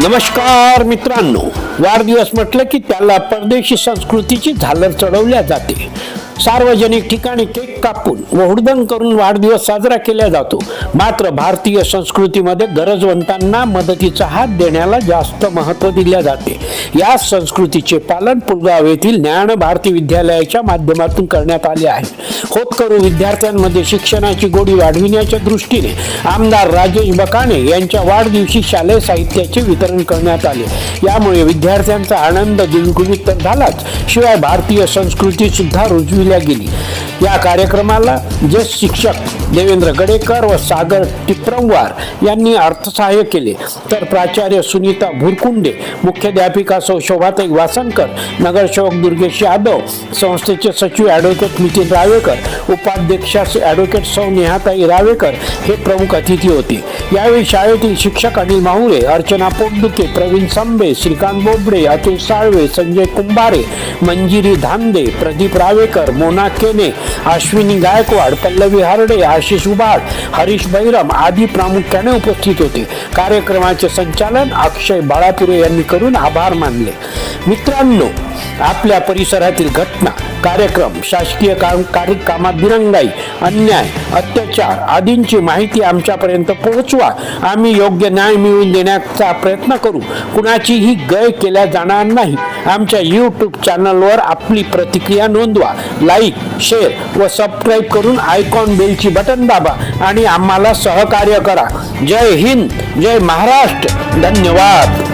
नमस्कार मित्रांनो, वाढदिवस म्हटलं की त्याला परदेशी संस्कृतीची झालर चढवल्या जाते. सार्वजनिक ठिकाणी केक कापून व हुडदंग करून वाढदिवस साजरा केला जातो. मात्र भारतीय संस्कृतीमध्ये गरजवंतांना मदतीचा हात देण्याला जास्त महत्त्व दिले जाते. या संस्कृतीचे पालन पुलगाव येथील ज्ञान भारती विद्यालयाच्या माध्यमातून करण्यात आले आहे. होतकरू विद्यार्थ्यांमध्ये शिक्षणाची गोडी वाढविण्याच्या दृष्टीने आमदार राजेश बकाणे यांच्या वाढदिवशी शालेय साहित्याचे वितरण करण्यात आले. यामुळे विद्यार्थ्यांचा आनंद द्विगुणित तर झालाच, शिवाय भारतीय संस्कृती सुद्धा रुजविल्या गेली. या कार्यक्रमाला ज्येष्ठ शिक्षक देवेंद्र गडेकर व सागर टिप्रंवार यांनी अर्थसहाय्य केले, तर प्राचार्य सुनीता भुरकुंडे, मुख्याध्यापिका सौ शोभाताई वासनकर, नगरसेवक दुर्गेश यादव, संस्थेचे सचिव ॲडव्होकेट नितीन रावेकर, उपाध्यक्षा ॲडव्होकेट सौ नेहाताई रावेकर हे प्रमुख अतिथी होते. यावेळी शाळेतील शिक्षक अनिल माहुरे, अर्चना पोटदुके, प्रवीण संबे, श्रीकांत बोबडे, अतुल साळवे, संजय कुंभारे, मंजिरी धांदे, प्रदीप रावेकर, मोना केने, अश्विनी गायकवाड, पल्लवी हार्डे, आशिष उबाड, हरीश बैरम आदी प्रामुख्याने उपस्थित होते. कार्यक्रमाचे संचालन अक्षय बाळापुरे यांनी करून आभार मानले. मित्रांनो, आपल्या परिसरातील घटना, कार्यक्रम, शासकीय कामात दिरंगाई, अन्याय, अत्याचार आदींची माहिती आमच्यापर्यंत पोहोचवा. आम्ही योग्य न्याय मिळवून देण्याचा प्रयत्न करू. कुणाचीही गय केल्या जाणार नाही. आमच्या यूट्यूब चॅनलवर आपली प्रतिक्रिया नोंदवा. लाईक, शेअर व सबस्क्राईब करून आयकॉन बेलची बटन दाबा आणि आम्हाला सहकार्य करा. जय हिंद, जय महाराष्ट्र. धन्यवाद.